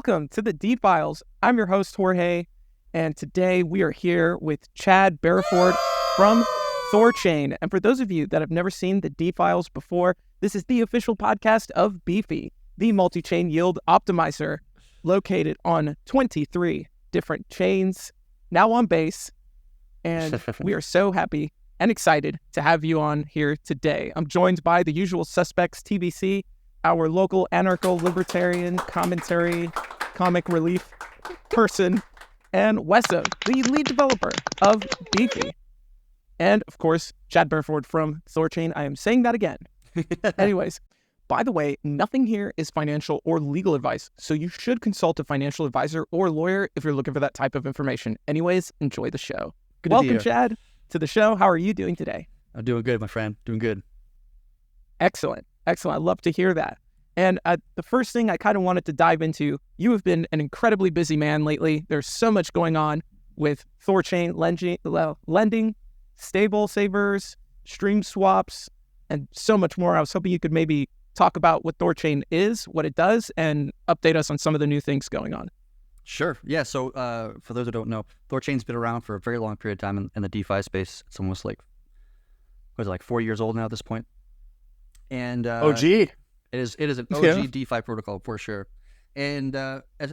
Welcome to the D Files. I'm your host, Jorge, and today we are here with Chad Barraford from Thorchain. And for those of you that have never seen the D Files before, this is the official podcast of Beefy, the multi-chain yield optimizer located on 23 different chains, now on base. And we are so happy and excited to have you on here today. I'm joined by the usual suspects, TBC, our local anarcho-libertarian commentary, comic relief person, and WESO, the lead developer of Beefy. And, of course, Chad Barraford from Thorchain. I am saying that again. Anyways, by the way, nothing here is financial or legal advice, so you should consult a financial advisor or lawyer if you're looking for that type of information. Anyways, enjoy the show. Welcome, Chad, to the show. How are you doing today? I'm doing good, my friend. Doing good. Excellent. I love to hear that. And the first thing I kind of wanted to dive into, you have been an incredibly busy man lately. There's so much going on with Thorchain lending, stable savers, stream swaps, and so much more. I was hoping you could maybe talk about what Thorchain is, what it does, and update us on some of the new things going on. Sure. Yeah. So for those who don't know, Thorchain's been around for a very long period of time in the DeFi space. It's almost like, 4 years old now at this point. And OG. It is an OG DeFi protocol for sure. And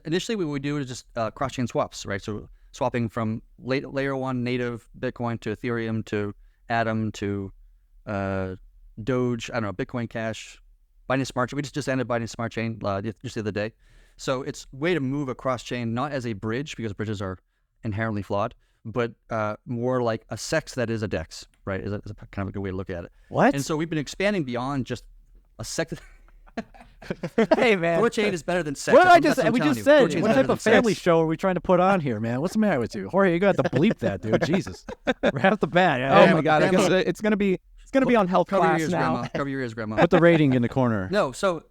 initially what we do is just cross-chain swaps, right? So swapping from layer one native Bitcoin to Ethereum to Atom to Doge, Bitcoin Cash, Binance Smart Chain. We just ended Binance Smart Chain just the other day. So it's a way to move a cross-chain, not as a bridge, because bridges are inherently flawed, but more like a sex that is a dex, right? Is kind of a good way to look at it. What? And so we've been expanding beyond just a sex. Hey, man. Thorchain is better than sex. What we just said. Thorchain's What better type of than family sex. show are we trying to put on here, man? What's the matter with you? Jorge, you're going to have to bleep that, dude. Jesus. Right off the bat. Oh, my God. I guess it's going to be on health Cover your class ears, now. Grandma. Cover your ears, Grandma. Put the rating in the corner. No, so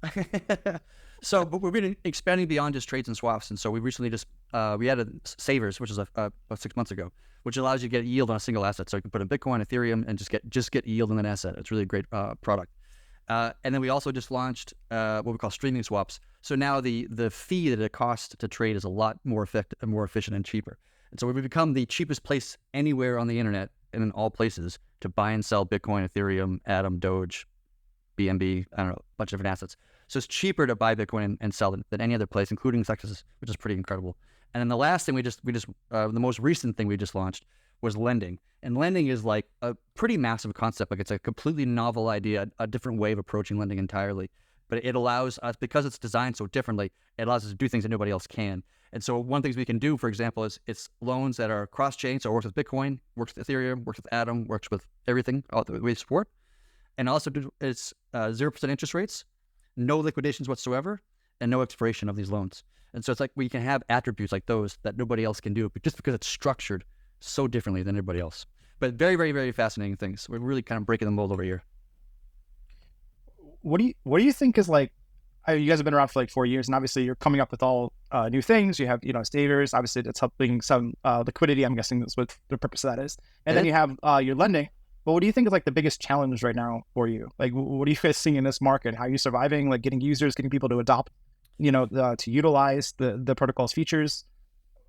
but we've been expanding beyond just trades and swaps, and so we recently just we added savers, which is about 6 months ago, which allows you to get yield on a single asset. So you can put in Bitcoin, Ethereum, and just get yield on that asset. It's really a great product. And then we also just launched what we call streaming swaps. So now the fee that it costs to trade is a lot more effective, more efficient, and cheaper. And so we've become the cheapest place anywhere on the internet and in all places to buy and sell Bitcoin, Ethereum, Atom, Doge, BNB, a bunch of different assets. So it's cheaper to buy Bitcoin and sell it than any other place, including Texas, which is pretty incredible. And then the last thing the most recent thing we just launched was lending. And lending is like a pretty massive concept. Like it's a completely novel idea, a different way of approaching lending entirely. But it allows us, because it's designed so differently, it allows us to do things that nobody else can. And so one of the things we can do, for example, is it's loans that are cross-chain. So it works with Bitcoin, works with Ethereum, works with Atom, works with everything, all the way support. And also it's 0% interest rates, no liquidations whatsoever, and no expiration of these loans. And so it's like we can have attributes like those that nobody else can do, but just because it's structured so differently than everybody else. But very, very, very fascinating things. We're really kind of breaking the mold over here. What do you think is like, you guys have been around for like 4 years, and obviously you're coming up with all new things. You have, savers, obviously that's helping some liquidity. I'm guessing that's what the purpose of that is. And then you have your lending. But what do you think is like the biggest challenge right now for you? Like, what are you guys seeing in this market? How are you surviving? Like getting users, getting people to adopt, to utilize the protocol's features?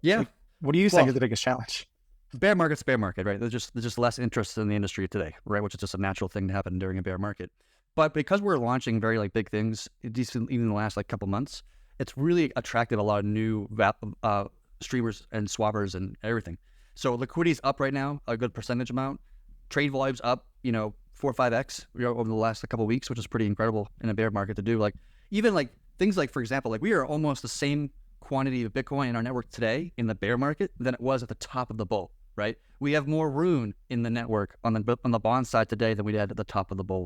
Yeah. Like, what do you think is the biggest challenge? Bear market's bear market, right? There's just less interest in the industry today, right? Which is just a natural thing to happen during a bear market. But because we're launching very like big things, even in the last like couple months, it's really attracted a lot of new streamers and swappers and everything. So liquidity's up right now, a good percentage amount. Trade volume's up, 4 or 5x over the last couple of weeks, which is pretty incredible in a bear market to do. Like even like things like, for example, like we are almost the same quantity of Bitcoin in our network today in the bear market than it was at the top of the bull, right? We have more rune in the network on the bond side today than we had at the top of the bull.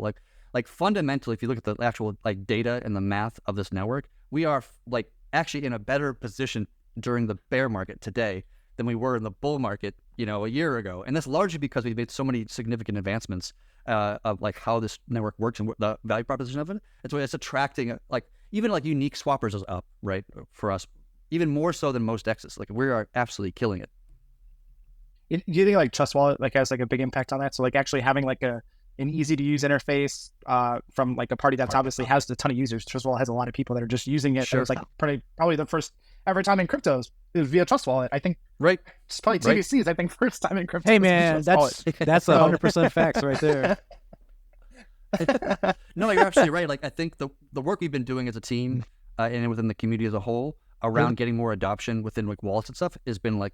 Like fundamentally, if you look at the actual like data and the math of this network, we are like actually in a better position during the bear market today than we were in the bull market, a year ago. And that's largely because we've made so many significant advancements of like how this network works and what the value proposition of it. And so it's attracting like even like unique swappers is up, right, for us, even more so than most DEXs. Like we are absolutely killing it. Do you think like Trust Wallet like has like a big impact on that? So like actually having like a an easy to use interface from like a party that's obviously has a ton of users. First of all, has a lot of people that are just using it. Sure. It's like probably the first ever time in cryptos is via Trust Wallet. I think it's probably TBC's. I think first time in crypto. Hey man, that's 100% facts right there. No, you're absolutely right. Like I think the work we've been doing as a team and within the community as a whole around getting more adoption within like wallets and stuff has been like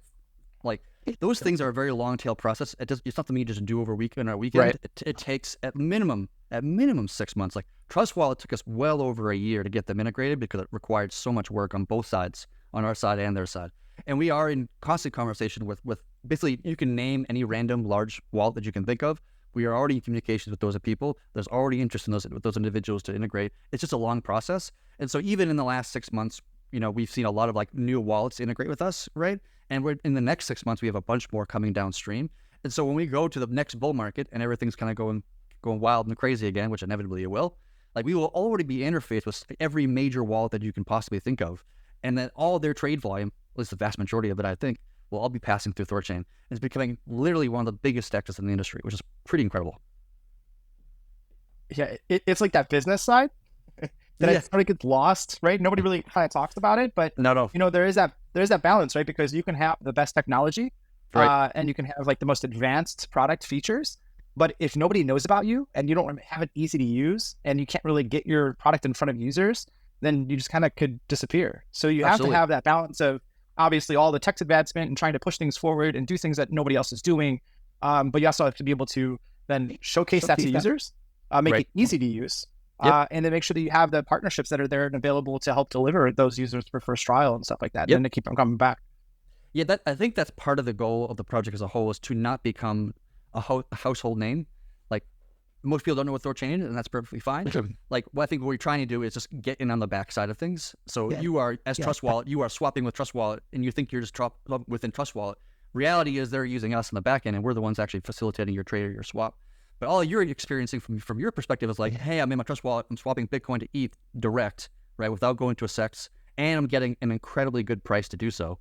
those things are a very long tail process. It's not something you just do over a weekend or a weekend. Right. It takes at minimum 6 months. Like Trust Wallet took us well over a year to get them integrated because it required so much work on both sides, on our side and their side. And we are in constant conversation with basically you can name any random large wallet that you can think of. We are already in communications with those people. There's already interest in those individuals to integrate. It's just a long process. And so even in the last 6 months, we've seen a lot of like new wallets integrate with us, right? And we're in the next 6 months, we have a bunch more coming downstream. And so when we go to the next bull market and everything's kind of going wild and crazy again, which inevitably it will, like we will already be interfaced with every major wallet that you can possibly think of. And then all their trade volume, at least the vast majority of it, I think, will all be passing through Thorchain. And it's becoming literally one of the biggest DEXs in the industry, which is pretty incredible. Yeah, it's like that business side that it sort of gets lost, right? Nobody really kind of talks about it, but No. there is that balance, right? Because you can have the best technology, and you can have like the most advanced product features, but if nobody knows about you and you don't have it easy to use and you can't really get your product in front of users, then you just kind of could disappear. So you have to have that balance of obviously all the tech advancement and trying to push things forward and do things that nobody else is doing, but you also have to be able to then showcase that to users, make it easy to use. And then make sure that you have the partnerships that are there and available to help deliver those users for first trial and stuff like that, and to keep them coming back. Yeah, I think that's part of the goal of the project as a whole is to not become a household name. Like most people don't know what Thorchain is, and that's perfectly fine. Like what I think what we're trying to do is just get in on the back side of things. So you are Trust Wallet, you are swapping with Trust Wallet, and you think you're just within Trust Wallet. Reality is they're using us in the back end, and we're the ones actually facilitating your trade or your swap. But all you're experiencing from your perspective is like, hey, I'm in my Trust Wallet, I'm swapping Bitcoin to ETH direct, right, without going to a SEX, and I'm getting an incredibly good price to do so.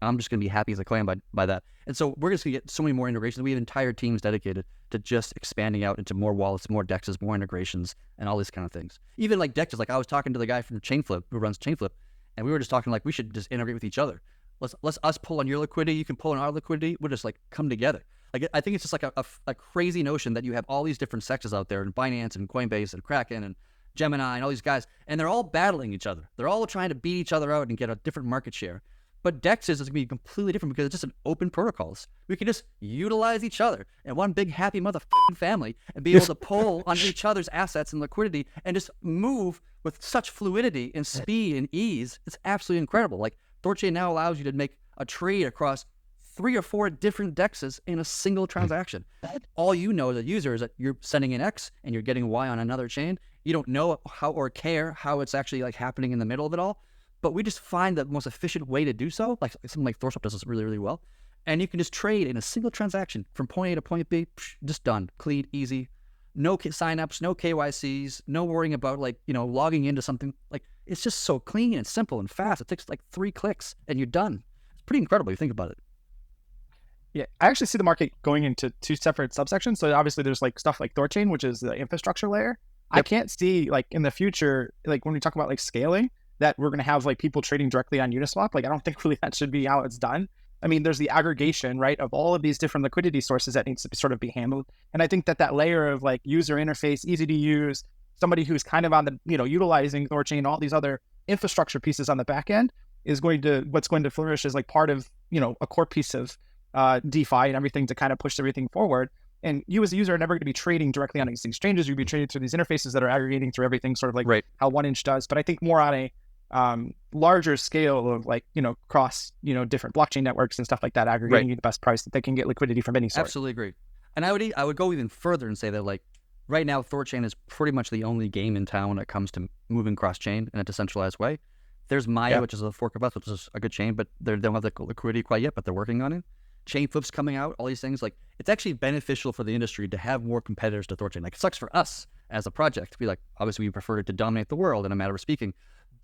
I'm just going to be happy as a clam by that. And so we're just going to get so many more integrations. We have entire teams dedicated to just expanding out into more wallets, more DEXs, more integrations, and all these kind of things. Even like DEXs, like I was talking to the guy from Chainflip who runs Chainflip, and we were just talking like we should just integrate with each other. Let's us pull on your liquidity, you can pull on our liquidity. We'll just like come together. Like I think it's just like a crazy notion that you have all these different sexes out there, and Binance and Coinbase and Kraken and Gemini and all these guys, and they're all battling each other. They're all trying to beat each other out and get a different market share. But DEXs is going to be completely different because it's just an open protocols. We can just utilize each other and one big happy motherfucking family and be able to pull on each other's assets and liquidity and just move with such fluidity and speed and ease. It's absolutely incredible. Like Thorchain now allows you to make a trade across 3 or 4 different DEXs in a single transaction. All you know as a user is that you're sending in X and you're getting Y on another chain. You don't know how or care how it's actually like happening in the middle of it all. But we just find the most efficient way to do so, like something like Thorchain does this really, really well. And you can just trade in a single transaction from point A to point B, just done, clean, easy. No signups, no KYCs, no worrying about like, logging into something. Like it's just so clean and simple and fast. It takes like 3 clicks and you're done. It's pretty incredible. You think about it. Yeah, I actually see the market going into 2 separate subsections. So obviously there's like stuff like Thorchain, which is the infrastructure layer. I can't see like in the future, like when we talk about like scaling, that we're going to have like people trading directly on Uniswap. Like I don't think really that should be how it's done. I mean, there's the aggregation, right, of all of these different liquidity sources that needs to sort of be handled. And I think that layer of like user interface, easy to use, somebody who's kind of on the, utilizing Thorchain, all these other infrastructure pieces on the back end is what's going to flourish as like part of, a core piece of DeFi and everything to kind of push everything forward. And you as a user are never going to be trading directly on these exchanges. You'll be trading through these interfaces that are aggregating through everything, sort of like how 1inch does. But I think more on a larger scale of like, cross, different blockchain networks and stuff like that, aggregating you the best price that they can get liquidity from any source. Absolutely agree. And I would go even further and say that like right now, Thorchain is pretty much the only game in town when it comes to moving cross-chain in a decentralized way. There's Maya, which is a fork of us, which is a good chain, but they don't have the liquidity quite yet, but they're working on it. Chainflip's coming out, all these things. Like it's actually beneficial for the industry to have more competitors to Thorchain. Like it sucks for us as a project to be like, obviously we prefer to dominate the world in a matter of speaking.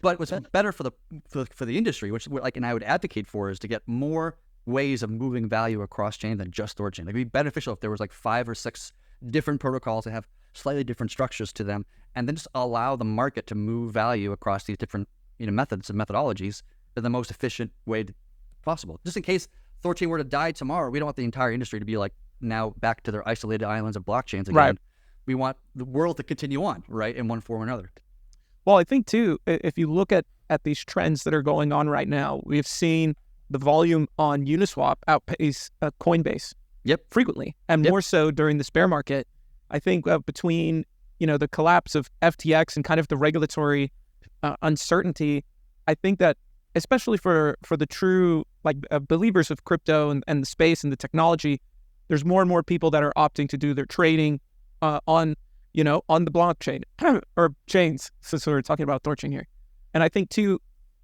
But what's better for the industry, which like, and I would advocate for, is to get more ways of moving value across chain than just Thorchain. Like it'd be beneficial if there was like 5 or 6 different protocols that have slightly different structures to them, and then just allow the market to move value across these different methods and methodologies in the most efficient way possible. Just in case Thorchain were to die tomorrow, we don't want the entire industry to be like now back to their isolated islands of blockchains again. Right. We want the world to continue on, right, in one form or another. Well, I think too, if you look at these trends that are going on right now, we've seen the volume on Uniswap outpace Coinbase. Yep. Frequently, and more so during this bear market. I think between the collapse of FTX and kind of the regulatory uncertainty, I think that especially for the true believers of crypto and the space and the technology, there's more and more people that are opting to do their trading on the blockchain or chains, since we're talking about Thorchain here. And I think too,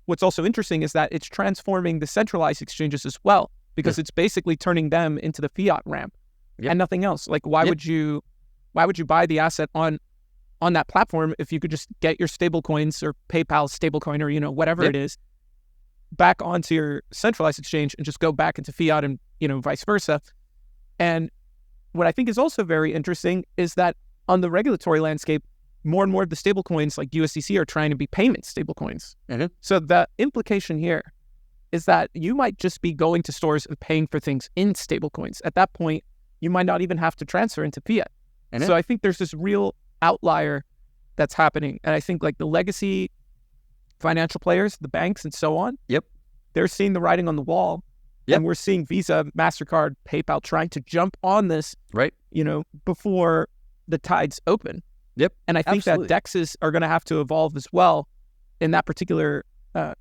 what's also interesting is that it's transforming the centralized exchanges as well, because it's basically turning them into the fiat ramp and nothing else. Like, why would you buy the asset on that platform if you could just get your stable coins or PayPal's stable coin or whatever it is back onto your centralized exchange and just go back into fiat and vice versa. And what I think is also very interesting is that on the regulatory landscape, more and more of the stable coins like USDC are trying to be payment stable coins. So the implication here is that you might just be going to stores and paying for things in stable coins. At that point, you might not even have to transfer into fiat. So I think there's this real outlier that's happening. And I think the legacy financial players, the banks and so on, they're seeing the writing on the wall. And we're seeing Visa, MasterCard, PayPal trying to jump on this, before the tides open. And I think that DEXs are going to have to evolve as well in that particular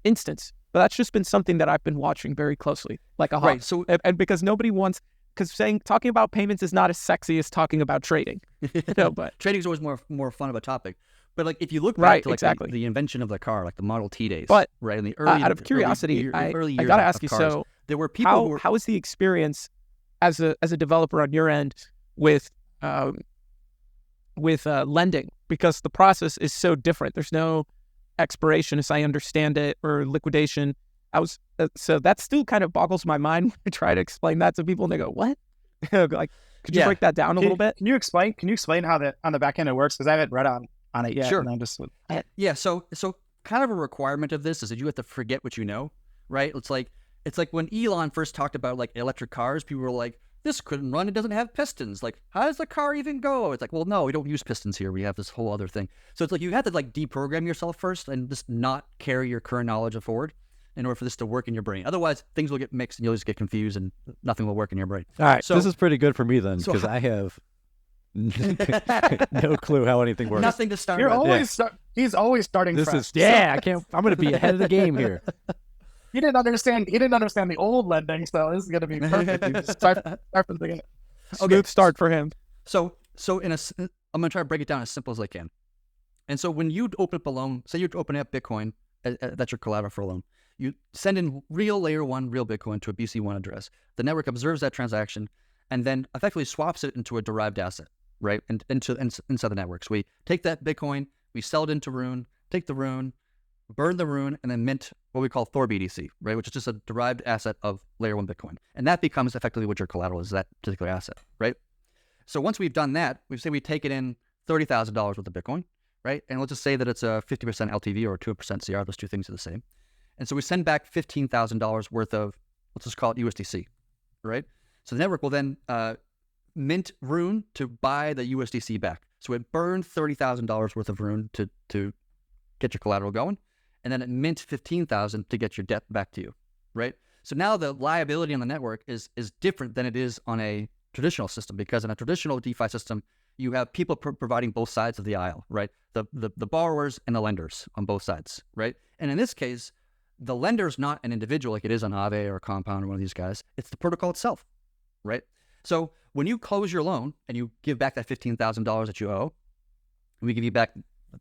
instance. But that's just been something that I've been watching very closely, like a hawk. Right. So, and because nobody wants, talking about payments is not as sexy as talking about trading. But trading is always more fun of a topic. But if you look back to the invention of the car, like the Model T days, but right in the early, out of curiosity, early years I gotta of ask you, cars, so there were people how was the experience as a developer on your end with lending? Because the process is so different. There's no expiration, as I understand it, or liquidation. So that still kind of boggles my mind when I try to explain that to people, and they go, "What?" Could you break that down a little bit? Can you explain how on the back end it works? Because I haven't read on it yet. Sure. And I'm just So kind of a requirement of this is that you have to forget what you know, right? It's like when Elon first talked about electric cars, people were like, "This couldn't run. It doesn't have pistons. How does the car even go?" It's well, no, we don't use pistons here. We have this whole other thing. So it's you have to deprogram yourself first and just not carry your current knowledge forward in order for this to work in your brain. Otherwise, things will get mixed and you'll just get confused and nothing will work in your brain. All right, so this is pretty good for me then, because I have no clue how anything works. Nothing to start You're with. always he's always starting This fresh. I'm going to be ahead of the game here. He didn't understand the old lending, so this is going to be perfect. You just start from the beginning. Smooth start for him. So I'm going to try to break it down as simple as I can. And so when you open up a loan, say you open up Bitcoin, that's your collateral for a loan. You send in real layer 1, real Bitcoin to a BC1 address. The network observes that transaction and then effectively swaps it into a derived asset, right? And inside the network. So we take that Bitcoin, we sell it into Rune, take the Rune, burn the Rune, and then mint what we call Thor BTC, right? Which is just a derived asset of layer 1 Bitcoin. And that becomes effectively what your collateral is, that particular asset, right? So once we've done that, we say we take it in $30,000 worth of Bitcoin, right? And let's just say that it's a 50% LTV or 2% CR. Those two things are the same. And so we send back $15,000 worth of, let's just call it USDC, right? So the network will then mint Rune to buy the USDC back. So it burned $30,000 worth of Rune to get your collateral going, and then it mint $15,000 to get your debt back to you, right? So now the liability on the network is different than it is on a traditional system, because in a traditional DeFi system, you have people providing both sides of the aisle, right? The borrowers and the lenders on both sides, right? And in this case, the lender is not an individual like it is on Aave or Compound or one of these guys. It's the protocol itself, right? So when you close your loan and you give back that $15,000 that you owe, we give you back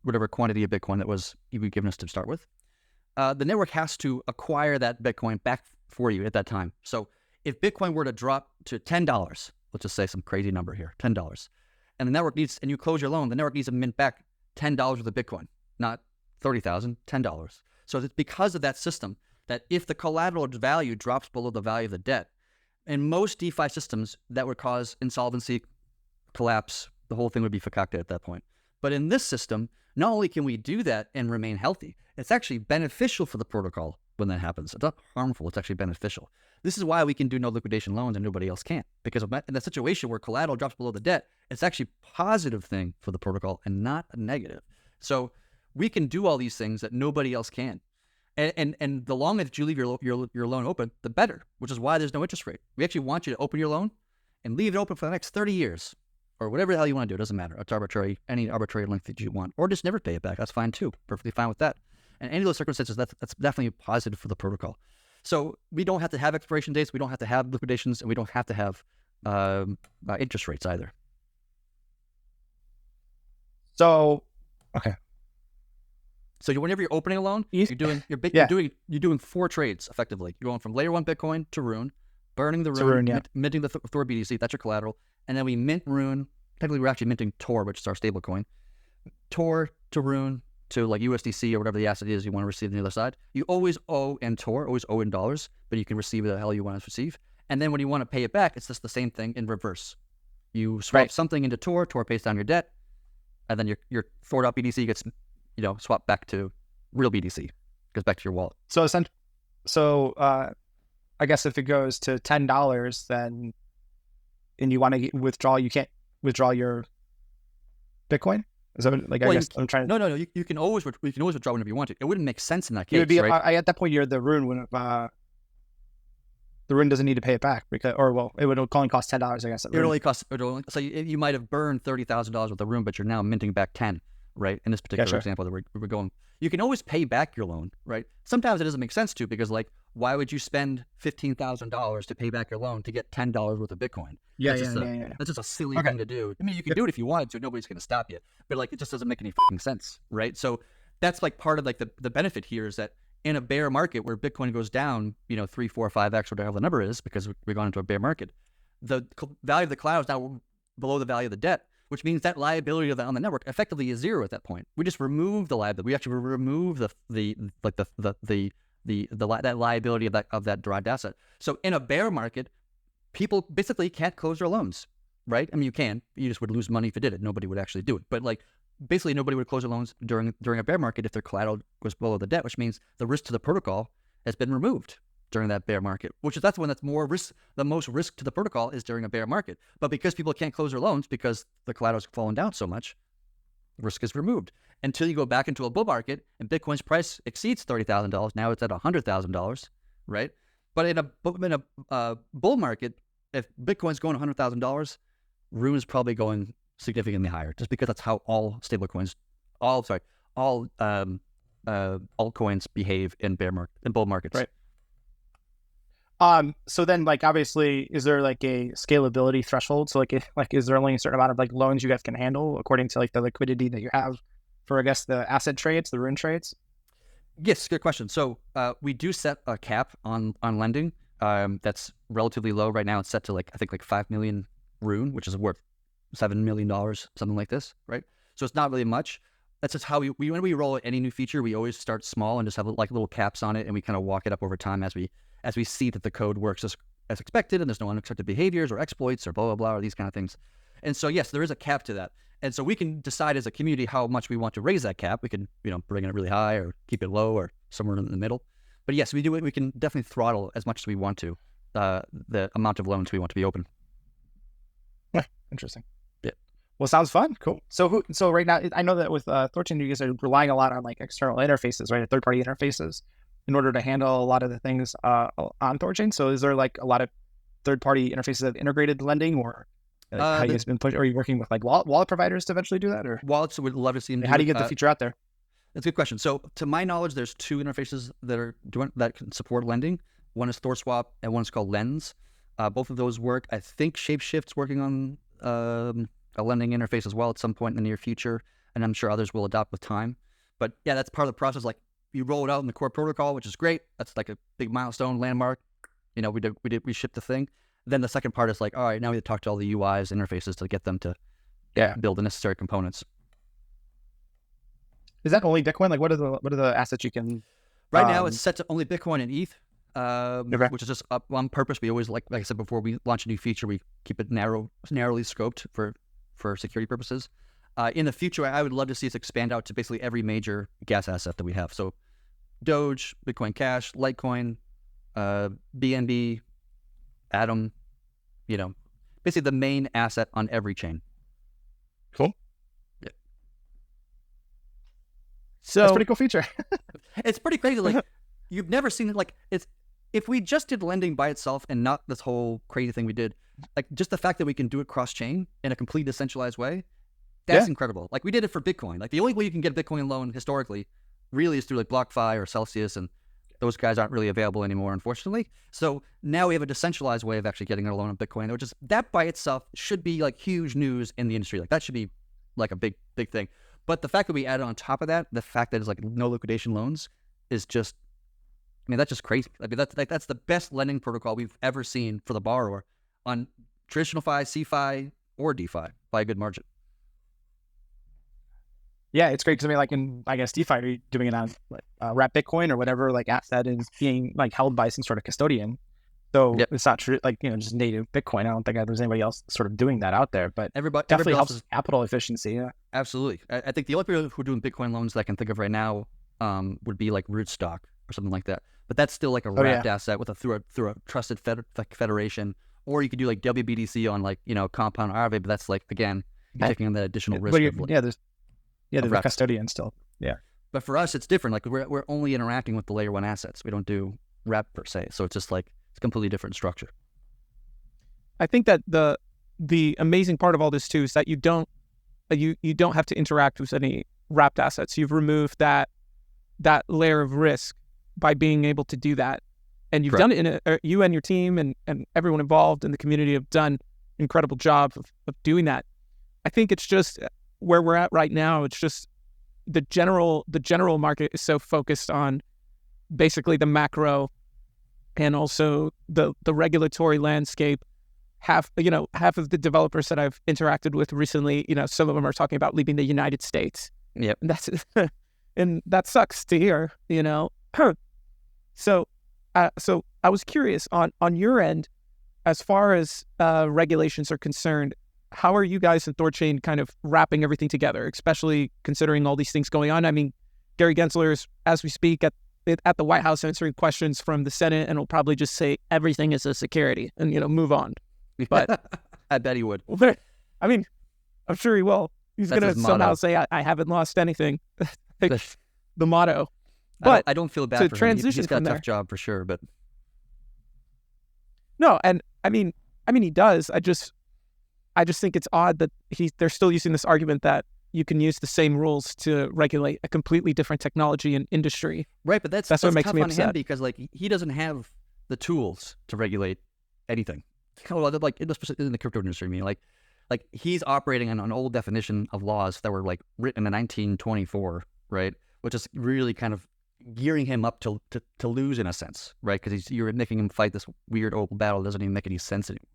whatever quantity of Bitcoin that was you've given us to start with, the network has to acquire that Bitcoin back for you at that time. So if Bitcoin were to drop to $10, let's just say some crazy number here, $10, and the network needs, and you close your loan, the network needs to mint back $10 worth of Bitcoin, not $30,000, $10. So it's because of that system that if the collateral value drops below the value of the debt, in most DeFi systems, that would cause insolvency, collapse. The whole thing would be fakakta at that point. But in this system, not only can we do that and remain healthy, it's actually beneficial for the protocol when that happens. It's not harmful, it's actually beneficial. This is why we can do no liquidation loans and nobody else can't. Because in the situation where collateral drops below the debt, it's actually a positive thing for the protocol and not a negative. So we can do all these things that nobody else can. And the longer that you leave your loan open, the better, which is why there's no interest rate. We actually want you to open your loan and leave it open for the next 30 years or whatever the hell you want to do. It doesn't matter. It's arbitrary, any arbitrary length that you want, or just never pay it back. That's fine too. Perfectly fine with that. And any of those circumstances, that's definitely positive for the protocol. So we don't have to have expiration dates. We don't have to have liquidations, and we don't have to have interest rates either. So, okay. So whenever you're opening a loan, you're doing 4 trades effectively. You're going from layer 1 Bitcoin to rune, burning the rune, minting the Thor BTC. That's your collateral, and then we mint rune. Technically, we're actually minting Tor, which is our stable coin. Tor to rune to like USDC or whatever the asset is you want to receive on the other side. You always owe in Tor, always owe in dollars, but you can receive the hell you want to receive. And then when you want to pay it back, it's just the same thing in reverse. You swap something into Tor pays down your debt, and then your Thor.BTC gets swapped back to real BTC, goes back to your wallet. So I guess if it goes to $10, then and you want to withdraw, you can't withdraw your Bitcoin. Is that what, I guess I'm trying to. No. You can always withdraw whenever you want to. It wouldn't make sense in that case. It would be right? at that point. The rune wouldn't. The rune doesn't need to pay it back it would only cost $10. I guess. So you might have burned $30,000 with the rune, but you're now minting back 10. Right, in this particular example that we're going, you can always pay back your loan, right? Sometimes it doesn't make sense to, because why would you spend $15,000 to pay back your loan to get $10 worth of Bitcoin? That's just a silly thing to do. I mean, you can do it if you wanted to. Nobody's going to stop you, but it just doesn't make any fucking sense, right? So that's part of the benefit here is that in a bear market where Bitcoin goes down, 3, 4, 5x, whatever the number is, because we've gone into a bear market, the value of the cloud is now below the value of the debt, which means that liability on the network effectively is zero at that point. We just remove the liability. We actually remove that liability of that derived asset. So in a bear market, people basically can't close their loans, right? I mean, you can. You just would lose money if you did it. Nobody would actually do it. But basically, nobody would close their loans during a bear market if their collateral was below the debt, which means the risk to the protocol has been removed during that bear market, that's the one that's more risk. The most risk to the protocol is during a bear market. But because people can't close their loans because the collateral's fallen down so much, risk is removed. Until you go back into a bull market and Bitcoin's price exceeds $30,000, now it's at $100,000, right? But in a bull market, if Bitcoin's going $100,000, rune is probably going significantly higher, just because that's how all altcoins behave in bull markets. Right. So then obviously, is there a scalability threshold? So is there only a certain amount of loans you guys can handle according to the liquidity that you have for, I guess, the asset trades, the rune trades? Yes, good question. So we do set a cap on lending that's relatively low right now. It's set to I think 5 million rune, which is worth $7 million, something like this, right? So it's not really much. That's just how when we roll out any new feature, we always start small and just have little caps on it, and we kind of walk it up over time as we see that the code works as expected and there's no unexpected behaviors or exploits or blah, blah, blah, or these kind of things. And so, yes, there is a cap to that. And so we can decide as a community how much we want to raise that cap. We can, bring it really high or keep it low or somewhere in the middle. But yes, we do it. We can definitely throttle as much as we want to the amount of loans we want to be open. Interesting. Yeah. Well, sounds fun. Cool. So right now, I know that with Thorchain, you guys are relying a lot on external interfaces, right? Third-party interfaces, in order to handle a lot of the things on Thorchain. So is there a lot of third-party interfaces that have integrated lending, or how you guys been pushing? Are you working with wallet providers to eventually do that, or wallets would love to see them how do you get the feature out there? That's a good question. So to my knowledge, there's 2 interfaces that can support lending. One is Thorswap and one is called Lens. Both of those work. I think Shapeshift's working on a lending interface as well at some point in the near future, and I'm sure others will adopt with time. But yeah, that's part of the process. You roll it out in the core protocol, which is great. That's a big milestone, landmark. We shipped the thing. Then the second part is all right, now we have to talk to all the UIs, interfaces to get them to build the necessary components. Is that only Bitcoin? What are the assets you can? Right now, it's set to only Bitcoin and ETH, which is just up on purpose. We always like I said before, we launch a new feature, we keep it narrowly scoped for for security purposes. In the future, I would love to see us expand out to basically every major gas asset that we have. So Doge, Bitcoin Cash, Litecoin, BNB, Atom, basically the main asset on every chain. Cool. Yeah. So that's a pretty cool feature. It's pretty crazy. Like you've never seen it. Like if we just did lending by itself and not this whole crazy thing we did, like just the fact that we can do it cross chain in a complete decentralized way, that's incredible. Like we did it for Bitcoin. Like the only way you can get a Bitcoin loan historically really is through like BlockFi or Celsius, and those guys aren't really available anymore, unfortunately. So now we have a decentralized way of actually getting a loan on Bitcoin, which is that by itself should be like huge news in the industry. Like that should be like a big thing. But the fact that we added on top of that, the fact that it's like no liquidation loans is just, that's just crazy. I mean, that's the best lending protocol we've ever seen for the borrower on traditional Fi, CFi, or DeFi by a good margin. Yeah, it's great because like in DeFi, are you doing it on like wrap Bitcoin or whatever like asset is being like held by some sort of custodian. So It's not true like just native Bitcoin. I don't think there's anybody else sort of doing that out there, but definitely helps capital efficiency. Yeah, absolutely. I think the only people who are doing Bitcoin loans that I can think of right now would be like Rootstock or something like that. But that's still like a wrapped asset with through a trusted federation. Or you could do like WBTC on like Compound Aave, but that's like again taking on the additional risk. There's a custodian still. Yeah. But for us, it's different. Like we're only interacting with the layer one assets. We don't do wrap per se. So it's just like it's a completely different structure. I think that the amazing part of all this too is that you don't have to interact with any wrapped assets. You've removed that layer of risk by being able to do that. And you've done it you and your team and everyone involved in the community have done an incredible job of doing that. I think it's just where we're at right now. It's just the general market is so focused on basically the macro and also the regulatory landscape. Half of the developers that I've interacted with recently, some of them are talking about leaving the United States. Yeah, and that sucks to hear. So I was curious on your end, as far as regulations are concerned, how are you guys in Thorchain kind of wrapping everything together, especially considering all these things going on? I mean, Gary Gensler is, as we speak, at the White House answering questions from the Senate, and will probably just say everything is a security and, move on. But I bet he would. I mean, I'm sure he will. He's going to somehow say, I haven't lost anything. Like, the motto. But I don't feel bad for him. He's got a tough job for sure, but no, and I mean he does. I just think it's odd that they're still using this argument that you can use the same rules to regulate a completely different technology and industry. Right, but that's what makes me tough on upset. him because like he doesn't have the tools to regulate anything. Like especially in the crypto industry, I mean, like he's operating on an old definition of laws that were like written in 1924, right? Which is really kind of gearing him up to lose in a sense, right? Because you're making him fight this weird old battle that doesn't even make any sense anymore.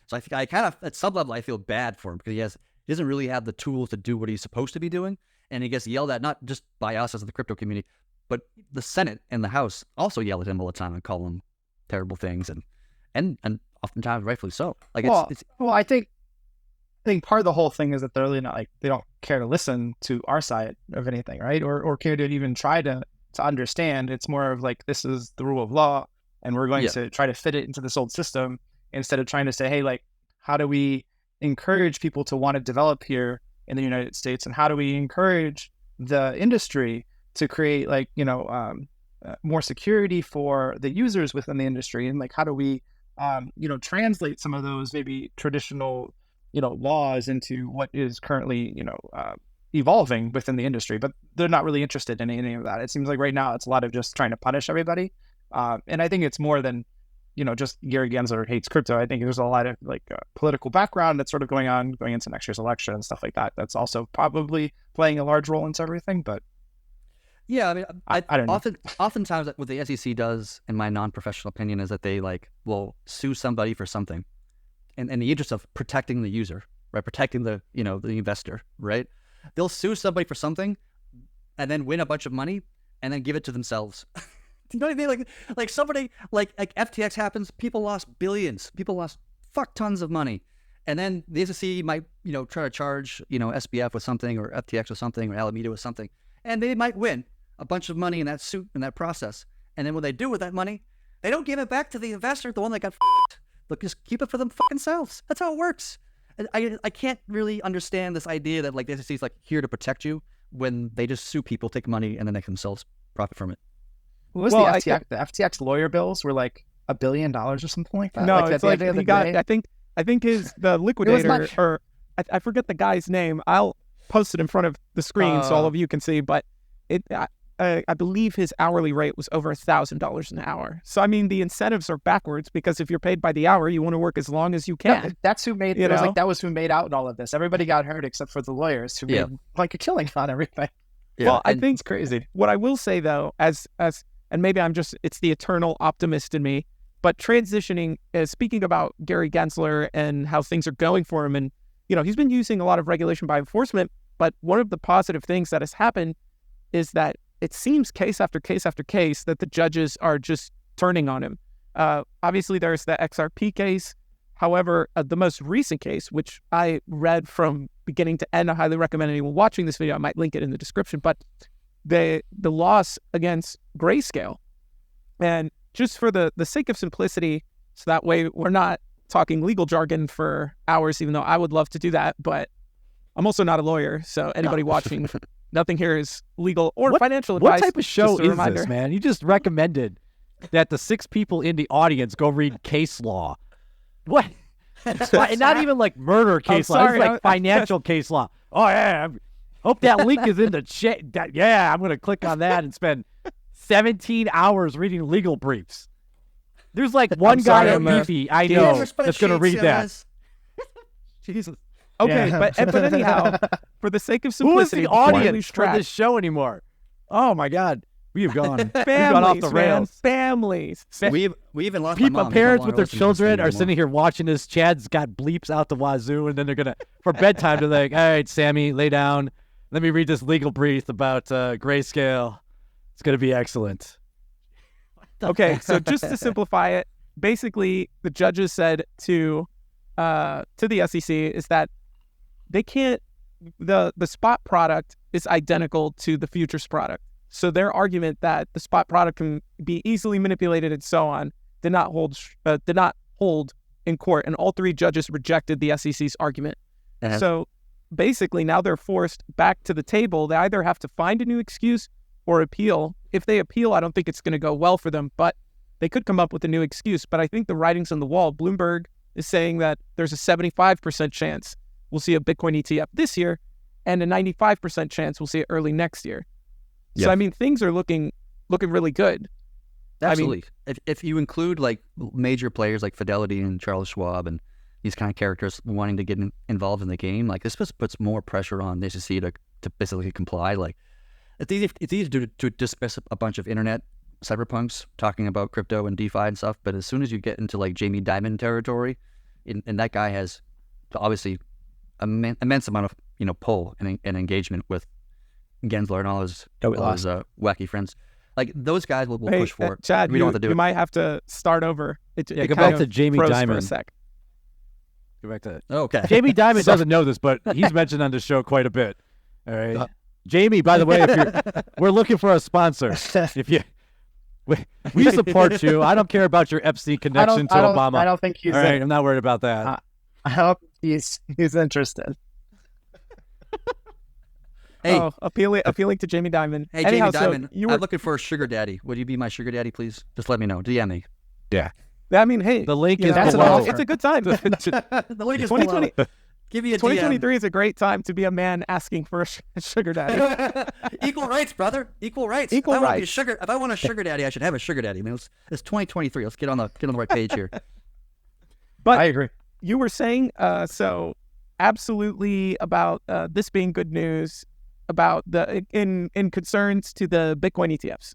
So I think I kind of, at some level, I feel bad for him because he doesn't really have the tools to do what he's supposed to be doing, and he gets yelled at not just by us as the crypto community, but the Senate and the House also yell at him all the time and call him terrible things, and oftentimes rightfully so. Like I think part of the whole thing is that they're really not like they don't care to listen to our side of anything, right? Or care to even try to understand. It's more of like this is the rule of law, and we're going to try to fit it into this old system instead of trying to say, hey, like, how do we encourage people to want to develop here in the United States, and how do we encourage the industry to create like more security for the users within the industry, and like how do we translate some of those maybe traditional laws into what is currently evolving within the industry. But they're not really interested in any of that. It seems like right now it's a lot of just trying to punish everybody, and I think it's more than just Gary Gensler hates crypto. I think there's a lot of like political background that's sort of going into next year's election and stuff like that. That's also probably playing a large role into everything. But yeah, I mean, I don't know. Oftentimes what the SEC does, in my non-professional opinion, is that they will sue somebody for something, and in the interest of protecting the user, right, protecting the the investor, right. They'll sue somebody for something, and then win a bunch of money, and then give it to themselves. You know what I mean? Like somebody like FTX happens, people lost billions, people lost fuck tons of money, And then the SEC might, try to charge, SBF with something or FTX with something or Alameda with something. And they might win a bunch of money in that suit, in that process. And then what they do with that money, they don't give it back to the investor, the one that got f***ed. They'll just keep it for them fucking selves. That's how it works. I can't really understand this idea that like the SEC is like here to protect you when they just sue people, take money, and then they themselves profit from it. What was the FTX lawyer bills were like $1 billion or something like that? No, like it's like he got, I think the liquidator, or I forget the guy's name. I'll post it in front of the screen so all of you can see, but I believe his hourly rate was over $1,000 an hour. So, I mean, the incentives are backwards because if you're paid by the hour, you want to work as long as you can. Yeah, that's who made, that was who made out in all of this. Everybody got hurt except for the lawyers who made like a killing on everything. Yeah, well, I think it's crazy. What I will say though, as and maybe it's the eternal optimist in me, but transitioning, speaking about Gary Gensler and how things are going for him, and he's been using a lot of regulation by enforcement, but one of the positive things that has happened is that it seems case after case after case that the judges are just turning on him. Obviously, there's the XRP case. However, the most recent case, which I read from beginning to end, I highly recommend anyone watching this video. I might link it in the description, but the loss against Grayscale. And just for the sake of simplicity, so that way we're not talking legal jargon for hours, even though I would love to do that, but I'm also not a lawyer, so anybody watching, nothing here is legal or financial advice. What type of show is reminder. this, man? You just recommended that the 6 people in the audience go read case law. What? Not even like murder case law. It's like financial case law. Oh, yeah. Hope that link is in the chat. Yeah, I'm going to click on that and spend 17 hours reading legal briefs. There's like one guy at Beefy I know that's going to read that. Jesus. Okay, but anyhow, for the sake of simplicity, who is the audience for this show anymore? Oh my God, we have gone. We've gone off the rails. Families. We even lost people. My mom. Parents with their children are sitting here watching this. Chad's got bleeps out the wazoo, and then they're gonna for bedtime. They're like, "All right, Sammy, lay down. Let me read this legal brief about Grayscale. It's gonna be excellent." Okay, so just to simplify it, basically, the judges said to the SEC is that they can't, the spot product is identical to the futures product. So their argument that the spot product can be easily manipulated and so on did not hold in court. And all 3 judges rejected the SEC's argument. So basically now they're forced back to the table. They either have to find a new excuse or appeal. If they appeal, I don't think it's going to go well for them, but they could come up with a new excuse. But I think the writing's on the wall. Bloomberg is saying that there's a 75% chance we'll see a Bitcoin ETF this year and a 95% chance we'll see it early next year. Yep. So, I mean, things are looking really good. Absolutely. I mean, if you include like major players like Fidelity and Charles Schwab and these kind of characters wanting to get involved in the game, like this puts more pressure on the SEC to basically comply. Like it's easy to dismiss a bunch of internet cyberpunks talking about crypto and DeFi and stuff, but as soon as you get into like Jamie Dimon territory, and that guy has obviously immense amount of pull and engagement with Gensler and all his wacky friends. Like those guys will push for it. Chad, we don't have to do you might have to start over. Go back to Jamie Dimon for a sec. Go back to okay. Jamie Dimon doesn't know this, but he's mentioned on the show quite a bit. All right, Jamie. By the way, we're looking for a sponsor. If you, we support you. I don't care about your FC connection to Obama. I don't think he's. All right, I'm not worried about that. I hope he's interested. Hey, appealing to Jamie Dimon. Hey, Anyhow, Jamie Dimon, so I'm looking for a sugar daddy. Would you be my sugar daddy, please? Just let me know. DM me. Yeah. I mean, hey, the link is below. It's a good time. The link is 2020. Give me a 2023 DM. is a great time to be a man asking for a sugar daddy. Equal rights, brother. Equal rights. If I want a sugar daddy, I should have a sugar daddy. I mean, it's 2023. Let's get on the right page here. But I agree. You were saying so absolutely about this being good news about the in concerns to the Bitcoin ETFs.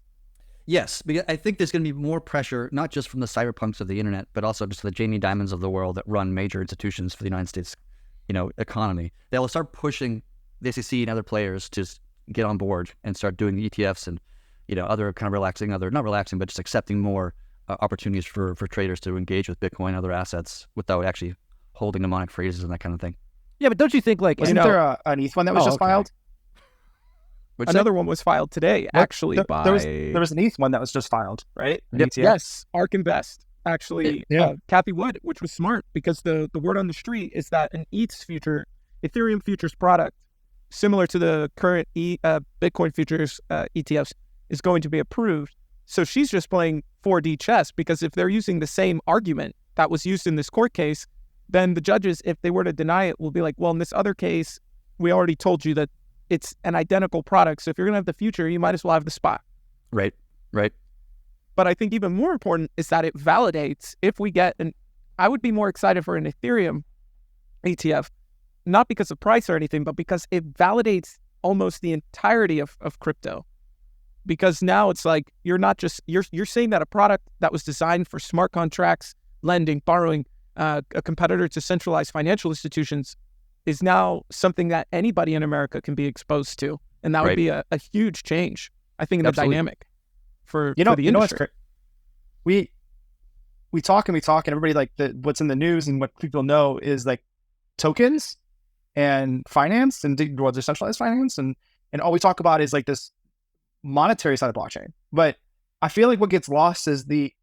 Yes, because I think there's going to be more pressure, not just from the cyberpunks of the internet, but also just the Jamie Dimons of the world that run major institutions for the United States, economy. They'll start pushing the SEC and other players to get on board and start doing the ETFs and, other kind of not relaxing, but just accepting more opportunities for traders to engage with Bitcoin and other assets without actually holding mnemonic phrases and that kind of thing. Yeah, but don't you think like Wasn't there an ETH one that was just filed? Another one was filed today, actually. There was an ETH one that was just filed, right? Yes, Ark Invest. Actually, Cathie Wood, which was smart because the word on the street is that an Ethereum futures product, similar to the current Bitcoin futures ETFs, is going to be approved. So she's just playing 4D chess, because if they're using the same argument that was used in this court case, then the judges, if they were to deny it, will be like, well, in this other case, we already told you that it's an identical product. So if you're going to have the future, you might as well have the spot. Right. But I think even more important is that it validates, if we get I would be more excited for an Ethereum ETF, not because of price or anything, but because it validates almost the entirety of crypto. Because now it's like, you're not just, you're saying that a product that was designed for smart contracts, lending, borrowing, a competitor to centralized financial institutions, is now something that anybody in America can be exposed to. And that would be a huge change, I think, in the dynamic for the industry. We talk and everybody, like, what's in the news and what people know is like tokens and finance and decentralized finance. And all we talk about is like this monetary side of blockchain. But I feel like what gets lost is the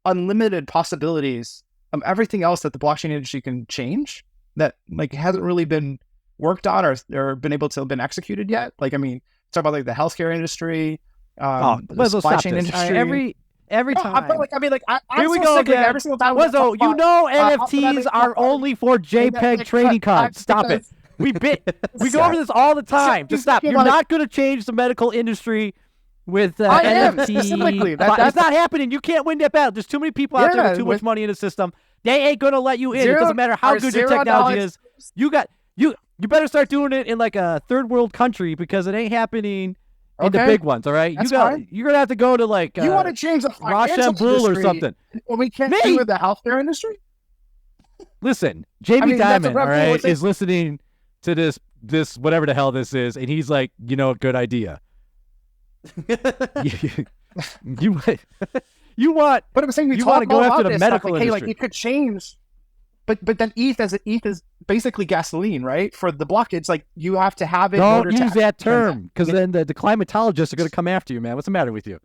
unlimited possibilities of everything else that the blockchain industry can change that like hasn't really been worked on or been able to have been executed yet. Like, I mean, talk about like the healthcare industry, the supply chain industry. Every time. Here we go again. Every single time. WESO, NFTs are only for JPEG trading cards. Stop it. We go over this all the time. Just stop. You're not going to change the medical industry with NFT. That's not happening. You can't win that battle. There's too many people out there with too much money in the system. They ain't going to let you in. It doesn't matter how good your technology is. You better start doing it in like a third world country, because it ain't happening in the big ones. All right, you're gonna have to go to like you want to change the financial industry or something. Well, we can't do with the healthcare industry. Listen, JB Dimon, all right, is listening to this whatever the hell this is, and he's like, good idea. You want, but I'm saying you want to go after the medical industry. Like, it could change, but then ETH is basically gasoline, right? For the block, it's like you have to have it. Don't use that term, because then the climatologists are going to come after you, man. What's the matter with you?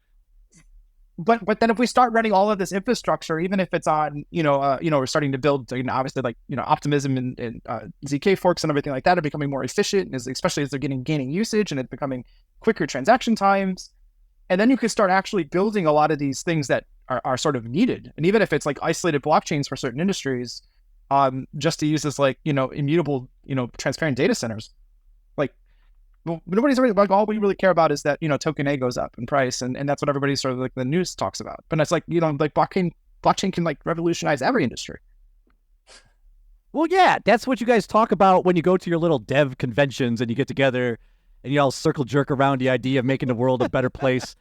But then if we start running all of this infrastructure, even if it's on, we're starting to build, obviously, like, optimism and ZK forks and everything like that are becoming more efficient, especially as they're gaining usage and it's becoming quicker transaction times. And then you can start actually building a lot of these things that are sort of needed. And even if it's like isolated blockchains for certain industries, just to use this like, immutable, transparent data centers, like, well, nobody's really like, all we really care about is that, token A goes up in price. And that's what everybody sort of like the news talks about. But it's like, like blockchain can like revolutionize every industry. Well, yeah, that's what you guys talk about when you go to your little dev conventions and you get together and you all circle jerk around the idea of making the world a better place.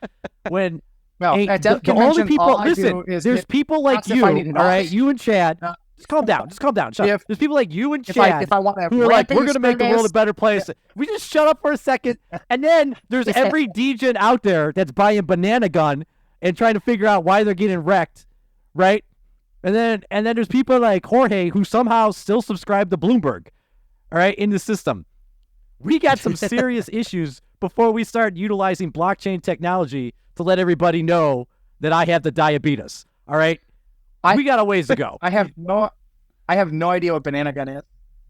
When the only people, listen, there's people like you, all right, you and Chad. Just calm down. Shut up. There's people like you and Chad who are like, we're going to make the world a better place. We just shut up for a second. And then there's every degen out there that's buying banana gun and trying to figure out why they're getting wrecked, right? And then there's people like Jorge who somehow still subscribe to Bloomberg, all right, in the system. We got some serious issues before we start utilizing blockchain technology to let everybody know that I have the diabetes, all right? We got a ways to go. I have no idea what banana gun is,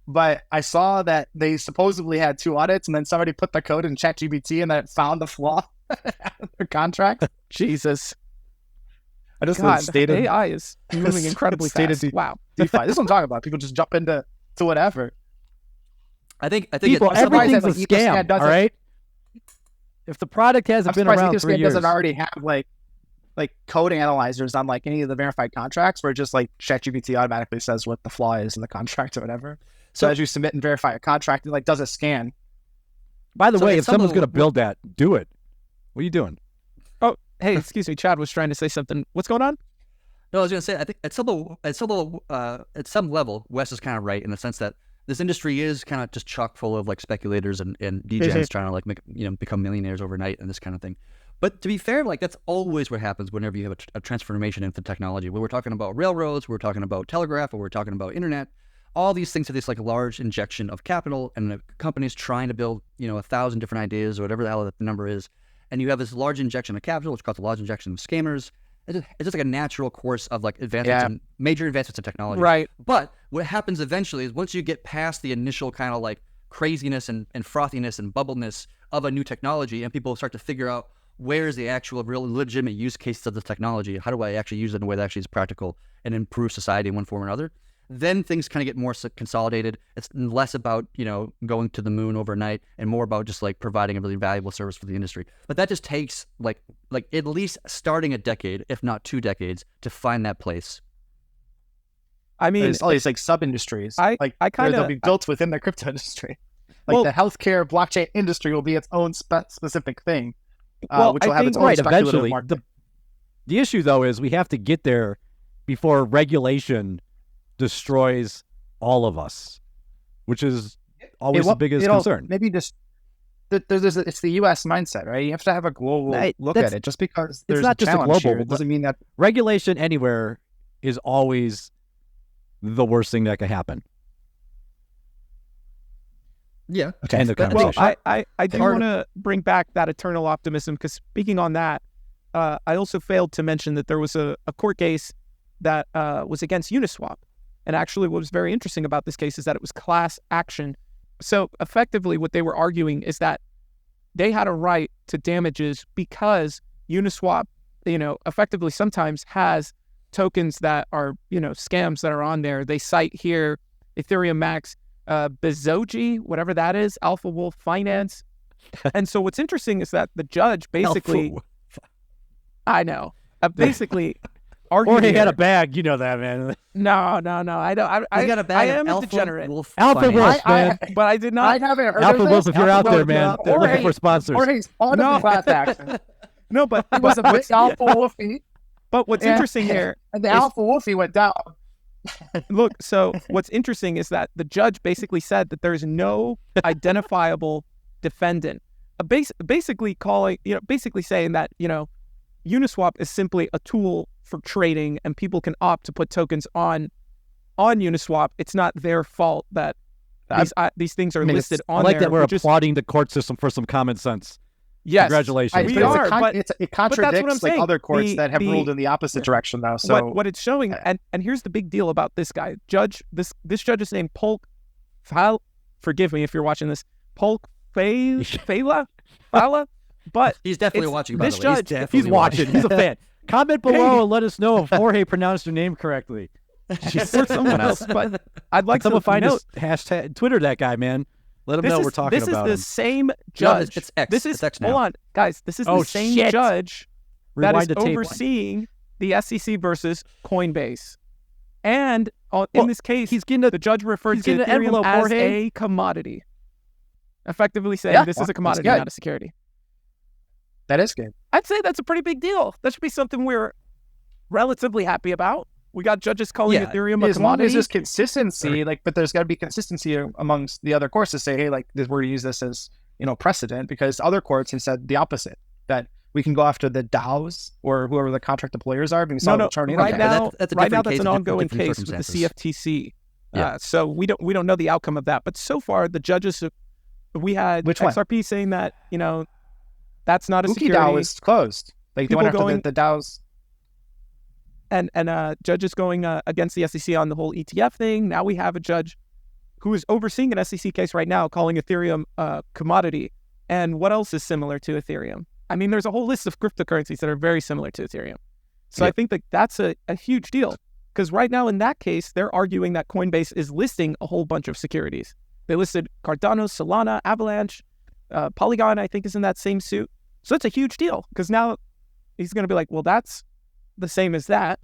but I saw that they supposedly had 2 audits, and then somebody put the code in ChatGPT and then it found the flaw in their contract. Jesus. I just AI is moving incredibly fast. Wow. DeFi. This is what I'm talking about. People just jump into whatever. I think people, everything's a scam, all right? If the product hasn't been around 3 years. Doesn't already have like code analyzers on like any of the verified contracts where just like ChatGPT automatically says what the flaw is in the contract or whatever. So as you submit and verify a contract, it like does a scan. By the way, if someone's going to build that, do it. What are you doing? Oh, hey, excuse me. Chad was trying to say something. What's going on? No, I was going to say, I think at some level, Wes is kind of right in the sense that this industry is kind of just chock full of like speculators and degens trying to like make, become millionaires overnight and this kind of thing. But to be fair, like that's always what happens whenever you have a transformation into technology. When we're talking about railroads, we're talking about telegraph, or we're talking about internet, all these things are this like large injection of capital, and the company's trying to build 1,000 different ideas or whatever the hell that number is, and you have this large injection of capital, which causes a large injection of scammers. It's just like a natural course of like advancements, major advancements in technology. Right. But what happens eventually is once you get past the initial kind of like craziness and frothiness and bubbleness of a new technology, and people start to figure out where is the actual real legitimate use cases of the technology, how do I actually use it in a way that actually is practical and improve society in one form or another, then things kind of get more consolidated. It's less about, going to the moon overnight and more about just like providing a really valuable service for the industry. But that just takes like at least starting a decade, if not 2 decades, to find that place. I mean, there's all these like sub-industries. I kind they'll of be built within the crypto industry. Like the healthcare blockchain industry will be its own specific thing, which will have its own speculative eventually. market. The issue though is we have to get there before regulation destroys all of us, which is always the biggest concern. Maybe just it's the U.S. mindset, right? You have to have a global look at it. Just because there's not a just a challenge global, here, it doesn't mean that regulation anywhere is always the worst thing that could happen. Yeah. Okay. End the conversation. Well, I do want to bring back that eternal optimism, because speaking on that, I also failed to mention that there was a court case that was against Uniswap. And actually what was very interesting about this case is that it was class action. So effectively what they were arguing is that they had a right to damages because Uniswap, effectively sometimes has tokens that are, scams that are on there. They cite here Ethereum Max, Bezoji, whatever that is, Alpha Wolf Finance. And so what's interesting is that the judge basically, I know, basically Jorge had a bag, you know that, man. No. I don't. I got a bag. I am a degenerate. Alpha Wolf, man. But I did not. I haven't heard Alpha of Wolf, this. if you're out there, man, they're looking for sponsors. Jorge's on the class action. No, but It was a big Alpha Wolfie. But what's interesting here, and the Alpha Wolfie went down. Look, so what's interesting is that the judge basically said that there's no identifiable defendant. Basically saying that Uniswap is simply a tool for trading, and people can opt to put tokens on Uniswap. It's not their fault that these things are listed on there. I like that we're applauding the court system for some common sense. Yes, congratulations. It contradicts like other courts that have ruled in the opposite direction, though. So what it's showing, and here's the big deal about this guy, judge. This judge is named Polk. Forgive me if you're watching this, Polk Fala. But he's definitely watching. This judge, he's watching. He's a fan. Comment below and let us know if Jorge pronounced your name correctly. Or someone else. But I'd like someone to find us hashtag Twitter that guy, man. Let him know we're talking about him. This is the same judge. No, it's X. This is it's X now. Hold on, guys. This is the same judge that is the tape. overseeing the SEC versus Coinbase. And in this case, the judge referred to Ethereum as a commodity, effectively saying this is a commodity, not a security. That is good. I'd say that's a pretty big deal. That should be something we're relatively happy about. We got judges calling Ethereum a commodity. As long as there's consistency, but there's got to be consistency amongst the other courts to say, hey, we're going to use this as precedent, because other courts have said the opposite, that we can go after the DAOs or whoever the contract employers are. Right now that's an ongoing case with the CFTC. So we don't know the outcome of that. But so far, the judges, we had XRP saying that that's not a security. DAO is closed. They went after the DAOs. And judges going against the SEC on the whole ETF thing. Now we have a judge who is overseeing an SEC case right now calling Ethereum a commodity. And what else is similar to Ethereum? I mean, there's a whole list of cryptocurrencies that are very similar to Ethereum. So I think that's a huge deal, because right now in that case, they're arguing that Coinbase is listing a whole bunch of securities. They listed Cardano, Solana, Avalanche, Polygon, I think, is in that same suit. So it's a huge deal, because now he's going to be like, well, that's the same as that.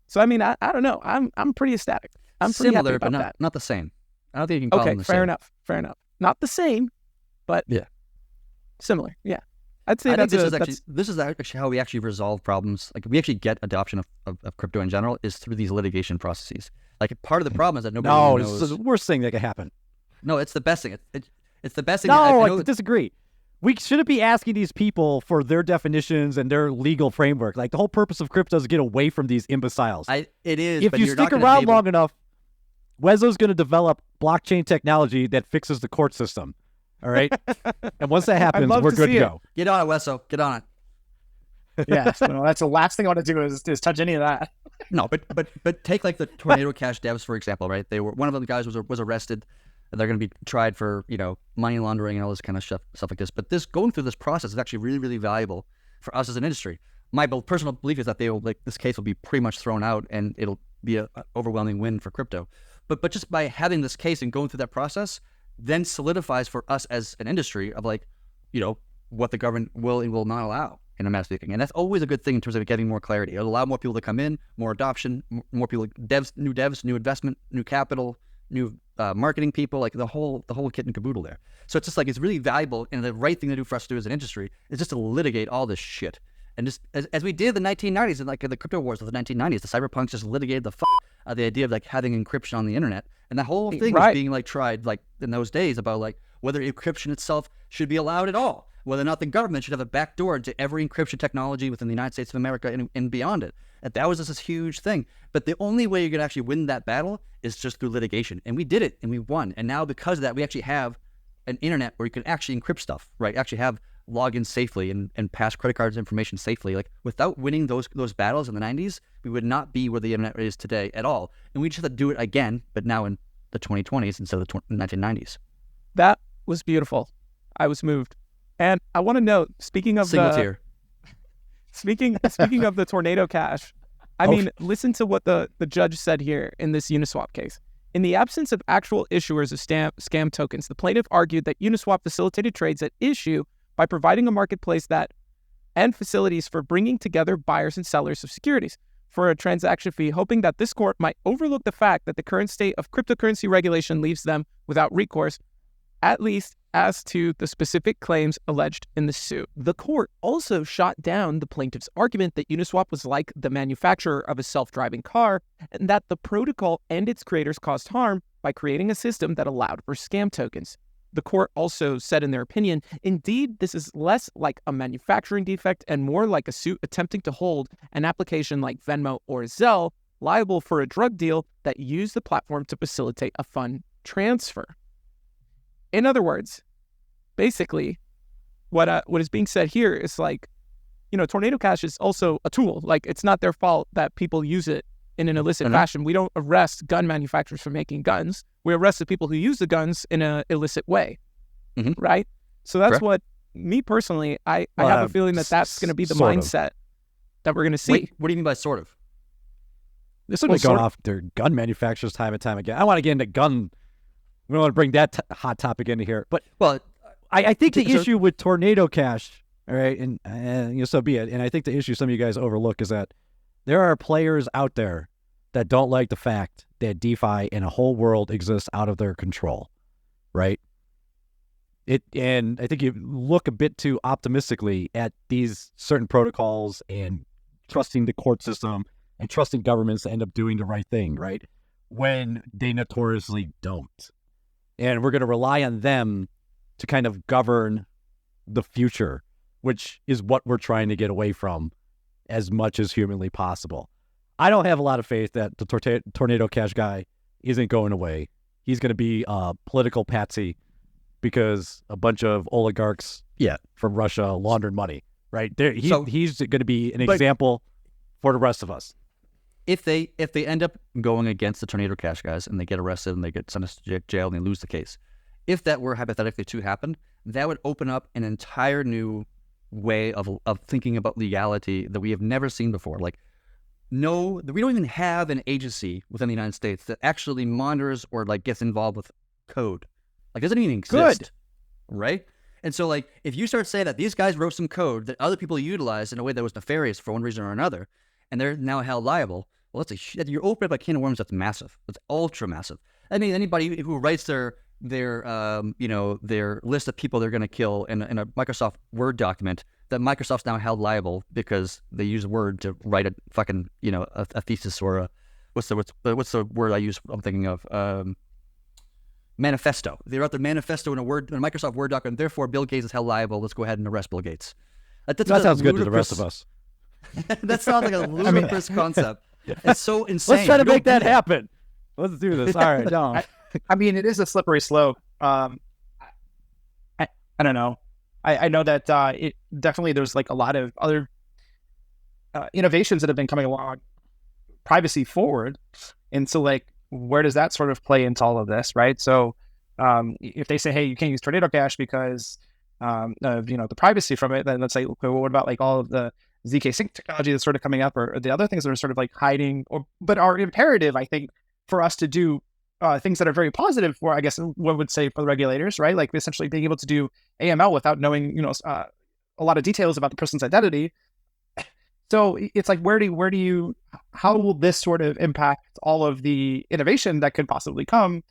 So I mean, I don't know. I'm pretty ecstatic. I'm pretty similar, happy about but not the same. I don't think you can call them the same. Fair enough. Not the same, but similar. Yeah, I'd say this is actually how we actually resolve problems. Like, we actually get adoption of crypto in general is through these litigation processes. Like, part of the problem is that nobody knows. It's the worst thing that could happen. No, it's the best thing. It's the best thing. No, I disagree. We shouldn't be asking these people for their definitions and their legal framework. Like, the whole purpose of crypto is to get away from these imbeciles. It is. If but you you're stick not around long enough, WESO's going to develop blockchain technology that fixes the court system. All right. And once that happens, we're good to go. Get on it, WESO. Get on it. Yeah, so that's the last thing I want to do is touch any of that. No, but take like the Tornado Cash devs for example, right? They were one of the guys was arrested. And they're going to be tried for money laundering and all this kind of stuff like this. But going through this process is actually really, really valuable for us as an industry. My personal belief is that this case will be pretty much thrown out and it'll be an overwhelming win for crypto. But just by having this case and going through that process, then solidifies for us as an industry of what the government will and will not allow in a mass speaking. And that's always a good thing in terms of getting more clarity. It'll allow more people to come in, more adoption, more people, new investment, new capital, new marketing people, like the whole kit and caboodle there. So it's just it's really valuable, and the right thing to do for us to do as an industry is just to litigate all this shit. And just as we did in the 1990s and the crypto wars of the 1990s, the cyberpunks just litigated the the idea of having encryption on the internet. And that whole thing was being tried in those days about whether encryption itself should be allowed at all, whether or not the government should have a backdoor to every encryption technology within the United States of America and beyond it. And that was just this huge thing. But the only way you're going to actually win that battle is just through litigation. And we did it, and we won. And now because of that, we actually have an internet where you can actually encrypt stuff, right? Actually have login safely and pass credit cards information safely. Without winning those battles in the 90s, we would not be where the internet is today at all. And we just have to do it again, but now in the 2020s instead of the 1990s. That was beautiful. I was moved. And I want to note, speaking of the Tornado Cash, I mean, listen to what the judge said here in this Uniswap case. In the absence of actual issuers of scam tokens, the plaintiff argued that Uniswap facilitated trades at issue by providing a marketplace and facilities for bringing together buyers and sellers of securities for a transaction fee, hoping that this court might overlook the fact that the current state of cryptocurrency regulation leaves them without recourse, at least as to the specific claims alleged in the suit. The court also shot down the plaintiff's argument that Uniswap was like the manufacturer of a self-driving car, and that the protocol and its creators caused harm by creating a system that allowed for scam tokens. The court also said in their opinion, indeed, this is less like a manufacturing defect and more like a suit attempting to hold an application like Venmo or Zelle liable for a drug deal that used the platform to facilitate a fund transfer. In other words, basically, what is being said here is Tornado Cash is also a tool. It's not their fault that people use it in an illicit fashion. We don't arrest gun manufacturers for making guns. We arrest the people who use the guns in an illicit way, right? So that's what, me personally, I have a feeling that that's going to be the mindset that we're going to see. Wait, what do you mean by sort of? This would be going off their gun manufacturers time and time again. I want to get into gun. We don't want to bring that hot topic into here. But I think the issue with Tornado Cash, all right, and so be it. And I think the issue some of you guys overlook is that there are players out there that don't like the fact that DeFi and a whole world exists out of their control, right? And I think you look a bit too optimistically at these certain protocols and trusting the court system and trusting governments to end up doing the right thing, right? When they notoriously don't. And we're going to rely on them to kind of govern the future, which is what we're trying to get away from as much as humanly possible. I don't have a lot of faith that the Tornado Cash guy isn't going away. He's going to be a political patsy because a bunch of oligarchs from Russia laundered money, right? He's going to be an example for the rest of us. If they end up going against the Tornado Cash guys and they get arrested and they get sentenced to jail and they lose the case, if that were hypothetically to happen, that would open up an entire new way of thinking about legality that we have never seen before. We don't even have an agency within the United States that actually monitors or gets involved with code. It doesn't even exist. Good. Right? And so if you start saying that these guys wrote some code that other people utilized in a way that was nefarious for one reason or another, and they're now held liable, well, you're opening up a can of worms that's massive. That's ultra massive. I mean, anybody who writes their list of people they're going to kill in a Microsoft Word document, that Microsoft's now held liable because they use Word to write a fucking a thesis or a what's the word I use? I'm thinking of manifesto. They wrote their manifesto in a Microsoft Word document. Therefore, Bill Gates is held liable. Let's go ahead and arrest Bill Gates. That sounds good to the rest of us. That sounds like a ludicrous concept. It's so insane. Let's try to make that happen. Let's do this. All right, no. I mean, it is a slippery slope. I don't know. I know that it definitely there's like a lot of other innovations that have been coming along, privacy forward, and so like where does that sort of play into all of this, right? So if they say, hey, you can't use Tornado Cash because of the privacy from it, then let's say, okay, well, what about like all of the ZK Sync technology that's sort of coming up, or the other things that are sort of like hiding, but are imperative, I think, for us to do things that are very positive for, I guess, one would say for the regulators, right? Like essentially being able to do AML without knowing, a lot of details about the person's identity. So it's like, how will this sort of impact all of the innovation that could possibly come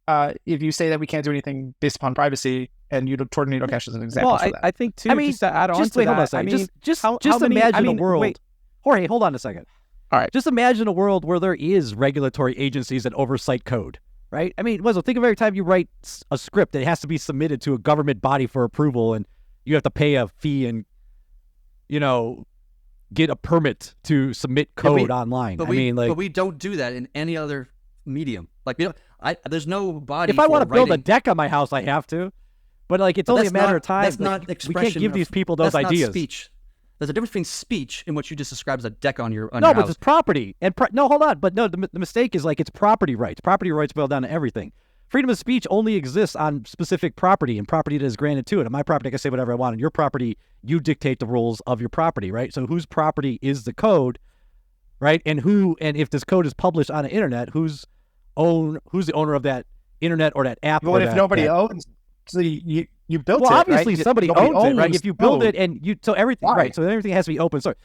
if you say that we can't do anything based upon privacy, and Tornado Cash is an example for that? I think too, just to add on to that, hold on a second. Just imagine a world. Wait. Jorge, hold on a second. All right. Just imagine a world where there is regulatory agencies that oversight code, right? I mean, Weso, think of every time you write a script that has to be submitted to a government body for approval, and you have to pay a fee and, get a permit to submit code online. But we don't do that in any other medium. Like, there's no body. If I want to build a deck on my house, I have to. But like, it's only a matter of time. That's not expression. We can't give these people those ideas. That's not speech. There's a difference between speech in what you just described as a deck on your house. No, but it's property. And no, hold on. But no, the mistake is like it's property rights. Property rights boil down to everything. Freedom of speech only exists on specific property and property that is granted to it. On my property, I can say whatever I want. On your property, you dictate the rules of your property, right? So whose property is the code, right? And if this code is published on the internet, who's the owner of that internet or that app? Well, if nobody owns, so you built it, well, obviously right? somebody owns it, right? If you build it and so everything, right? So everything has to be open source.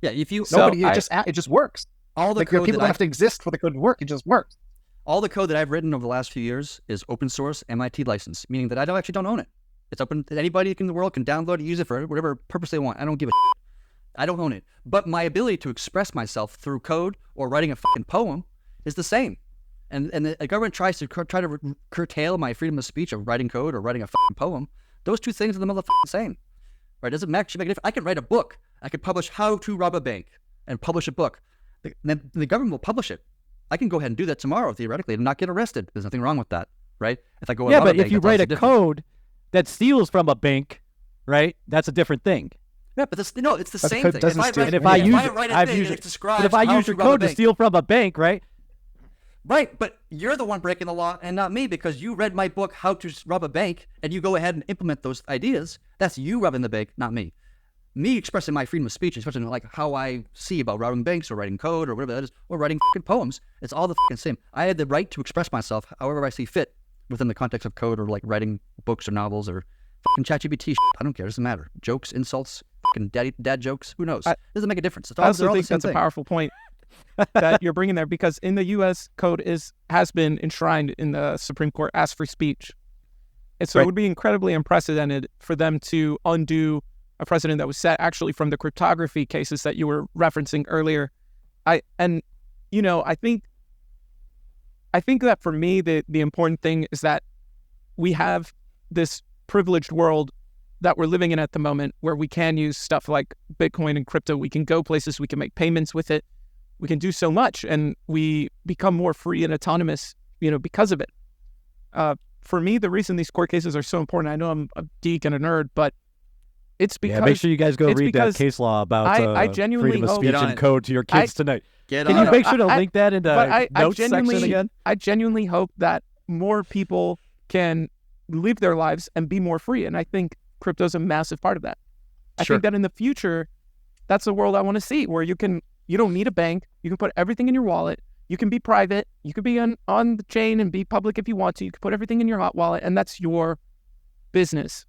Yeah, if you it just works. All the code people don't have to exist for the code to work. It just works. All the code that I've written over the last few years is open source MIT license, meaning that I don't own it. It's open. Anybody in the world can download it, use it for whatever purpose they want. I don't give a shit. I don't own it. But my ability to express myself through code or writing a fucking poem is the same. And the government tries to curtail my freedom of speech of writing code or writing a fucking poem. Those two things are the motherfucking same. Right? Doesn't actually make a difference. I can write a book. I could publish How to Rob a Bank and publish a book. Then the government will publish it. I can go ahead and do that tomorrow, theoretically, and not get arrested. There's nothing wrong with that, right? If I go but if you write a code that steals from a bank, right, that's a different thing. Yeah, but it's the same thing. If I use your code to steal from a bank, right? Right, but you're the one breaking the law and not me, because you read my book, How to Rob a Bank, and you go ahead and implement those ideas. That's you robbing the bank, not me. Me expressing my freedom of speech, especially like how I see about robbing banks or writing code or whatever that is, or writing fucking poems, it's all the fucking same. I had the right to express myself however I see fit within the context of code or like writing books or novels or fucking ChatGPT shit. I don't care. It doesn't matter. Jokes, insults, fucking dad jokes. Who knows? It doesn't make a difference. I also think that's a powerful point that you're bringing there, because in the U.S. code has been enshrined in the Supreme Court as free speech. And so it would be incredibly unprecedented for them to undo a precedent that was set actually from the cryptography cases that you were referencing earlier. I think that for me, the important thing is that we have this privileged world that we're living in at the moment where we can use stuff like Bitcoin and crypto. We can go places, we can make payments with it. We can do so much, and we become more free and autonomous, because of it. For me, the reason these court cases are so important, I know I'm a geek and a nerd, but it's because... make sure you guys go read that case law about I genuinely freedom of hope, speech and code to your kids tonight. Can you make sure to link that in the notes section again? I genuinely hope that more people can live their lives and be more free, and I think crypto's a massive part of that. I think that in the future, that's the world I want to see, where you don't need a bank, you can put everything in your wallet, you can be private, you could be on the chain and be public if you want to, you can put everything in your hot wallet, and that's your business.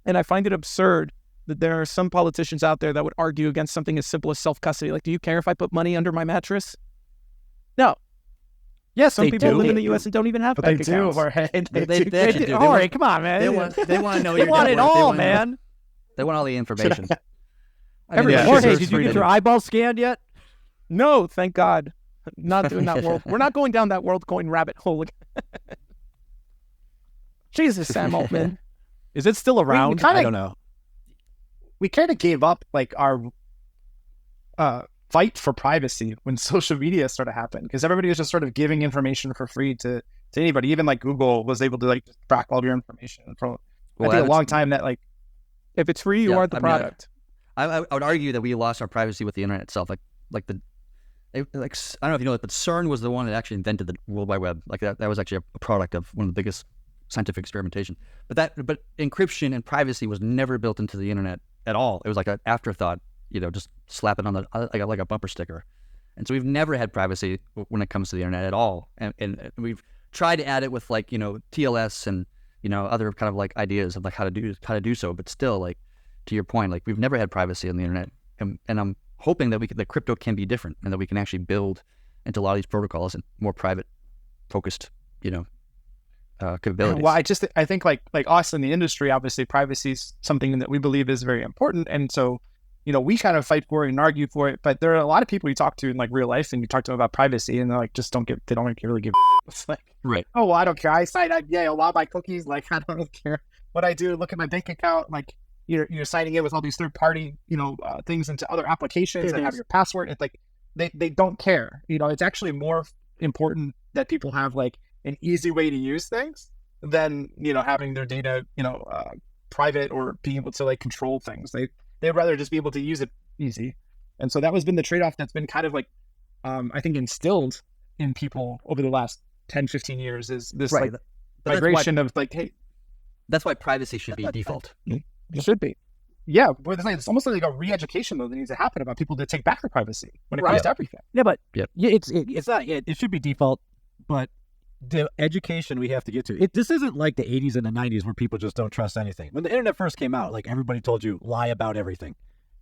And I find it absurd that there are some politicians out there that would argue against something as simple as self-custody. Like, do you care if I put money under my mattress? No. Yes, some people live in the U.S. and don't even have bank accounts. They do. All right, come on, man. They want to know. They want it all, man. They want all the information. Jorge, did you get your eyeball scanned yet? No, thank God. Not doing that world. We're not going down that world going rabbit hole again. Jesus, Sam Altman. Is it still around? I don't know. We kind of gave up like our fight for privacy when social media started to happen, because everybody was just sort of giving information for free to anybody. Even like Google was able to like track all of your information for I think a long time. That like if it's free, you are the product. I would argue that we lost our privacy with the internet itself. I don't know if you know it, but CERN was the one that actually invented the World Wide Web. Like that was actually a product of one of the biggest scientific experimentation. But encryption and privacy was never built into the internet at all. It was like an afterthought. Just slap it on the like a bumper sticker. And so we've never had privacy when it comes to the internet at all. And we've tried to add it with like TLS and other kind of like ideas of like how to do so. But still, like to your point, like we've never had privacy on the internet. And I'm hoping that that crypto can be different and that we can actually build into a lot of these protocols and more private focused, capabilities. Well, I think like us in the industry, obviously privacy is something that we believe is very important. And so, we kind of fight for it and argue for it, but there are a lot of people you talk to in like real life and you talk to them about privacy and they're like, they don't really give it's like, right. Oh, well, I don't care. I sign up. Yeah, allow my cookies. Like, I don't really care what I do. Look at my bank account. Like, you're signing in with all these third party, things into other applications that have your password. It's like, they don't care. It's actually more important that people have like an easy way to use things than, having their data, private or being able to like control things. They'd rather just be able to use it easy. And so that has been the trade-off that's been kind of like, I think instilled in people over the last 10, 15 years is this right. like migration of like, hey. That's why privacy should be default. It should be. Yeah, but it's almost like a re-education though that needs to happen about people to take back their privacy when it comes to everything. Yeah, but it's not. It should be default, but the education we have to get to. This isn't like the 80s and the 90s where people just don't trust anything. When the internet first came out, like everybody told you lie about everything.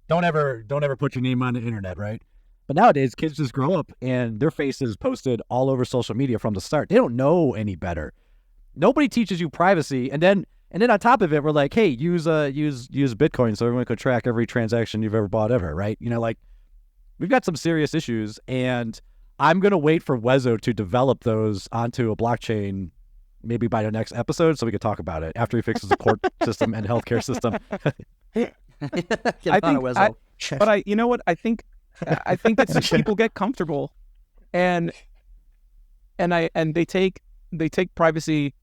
Don't ever put your name on the internet, right? But nowadays, kids just grow up and their faces posted all over social media from the start. They don't know any better. Nobody teaches you privacy, and then on top of it, we're like, hey, use Bitcoin so everyone could track every transaction you've ever bought ever, right? Like we've got some serious issues, and I'm gonna wait for WESO to develop those onto a blockchain, maybe by the next episode, so we could talk about it after he fixes the court system and healthcare system. You know what? I think it's people get comfortable, and they take privacy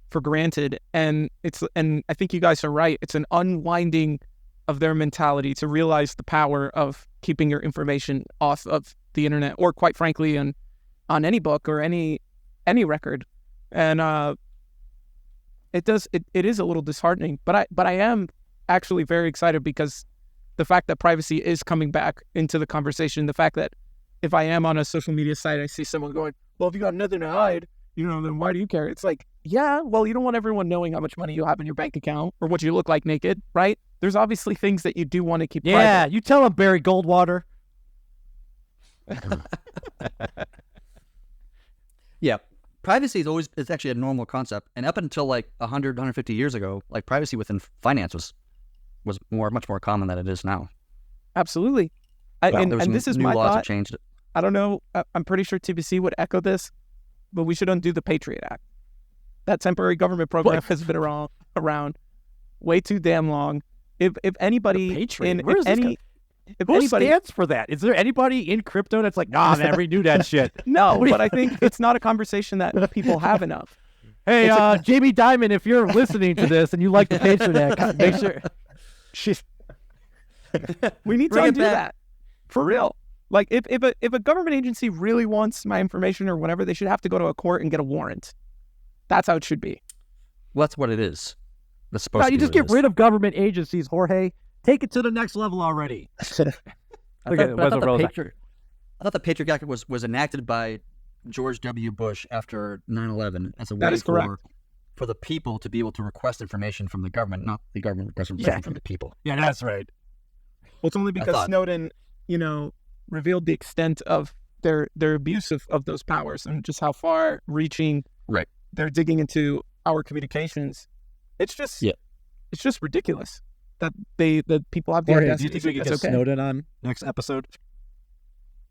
for granted, and I think you guys are right. It's an unwinding of their mentality to realize the power of keeping your information off of the internet, or quite frankly, on any book or any record. And it is a little disheartening, but I am actually very excited because the fact that privacy is coming back into the conversation, the fact that if I am on a social media site, I see someone going, well, if you got nothing to hide, then why do you care? It's like, yeah, well, you don't want everyone knowing how much money you have in your bank account or what you look like naked, right? There's obviously things that you do want to keep private. Yeah, you tell them Barry Goldwater. Yeah, privacy is actually a normal concept, and up until like 100, 150 years ago, like privacy within finance was much more common than it is now. Absolutely. And this is my laws thought. Have changed it. I don't know. I'm pretty sure TBC would echo this, but we should undo the Patriot Act. That temporary government program has been around way too damn long. If anybody Who stands for that? Is there anybody in crypto that's like, nah, man, redo that shit? No, but I think it's not a conversation that people have enough. Hey, Jamie Dimon, if you're listening to this and you like the Patriot Act, make sure. We need to undo that. For real. Like, if a government agency really wants my information or whatever, they should have to go to a court and get a warrant. That's how it should be. Well, that's what it is. That's supposed to be. You just get rid of government agencies, Jorge. Take it to the next level already. I thought the Patriot Act was enacted by George W. Bush after 9/11 as a way for the people to be able to request information from the government, not the government request information from the people. Yeah, that's right. Well, it's only because Snowden, revealed the extent of their abuse of those powers and just how far reaching they're digging into our communications. It's just ridiculous that people have the audacity. Do you think we can get Snowden on next episode?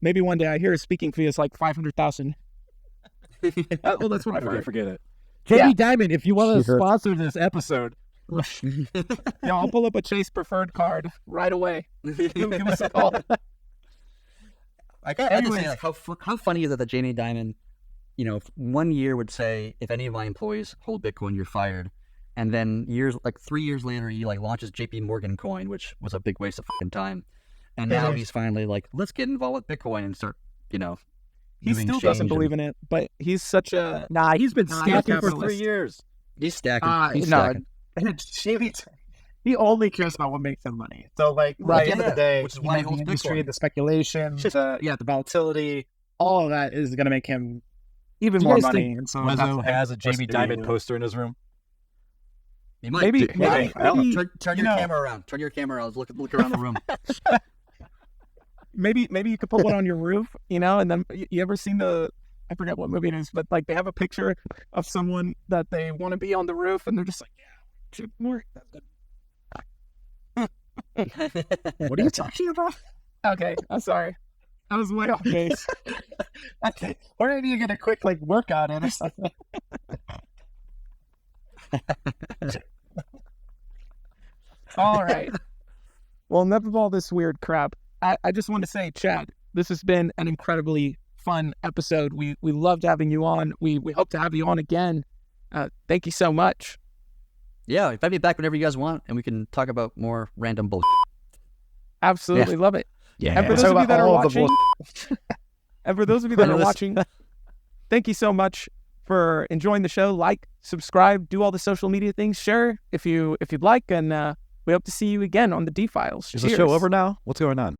Maybe one day. I hear his speaking fee is like $500,000. Well, that's what I heard. Forget it. Jamie Dimon, if you want to sponsor this episode, I'll pull up a Chase preferred card right away. Give us a call. I have to say, like, how funny is it that Jamie Dimon, 1 year would say, if any of my employees hold Bitcoin, you're fired. And then 3 years later, he like launches JP Morgan coin, which was a big waste of fucking time. And now he's finally like, let's get involved with Bitcoin and start, he still doesn't believe in it, but he's such a... Nah, he's been stacking for 3 years. He's stacking. Jamie, he only cares about what makes him money. So, like, at the end of the day, which is why he holds the industry, Bitcoin. the speculation, the volatility, all of that is going to make him even Do you more guys money. think And so WESO that's has a Jamie Dimon poster in his room. He might. Maybe Turn your camera around. Turn your camera around. Look around the room. maybe you could put one on your roof, and then you ever seen I forget what movie it is, but like they have a picture of someone that they want to be on the roof, and they're just like, yeah, should work. what are you talking about? Okay, I'm sorry. I was way off base. Okay. Or maybe you get a quick workout in or something. All right. Well, enough of all this weird crap. I just want to say, Chad, this has been an incredibly fun episode. We loved having you on. We hope to have you on again. Thank you so much. Yeah, invite me back whenever you guys want, and we can talk about more random bullshit. Absolutely love it. Yeah. And for those of you that are watching, thank you so much for enjoying the show. Like, subscribe, do all the social media things. Share if you'd like, and we hope to see you again on the D Files. Is the show over now? What's going on?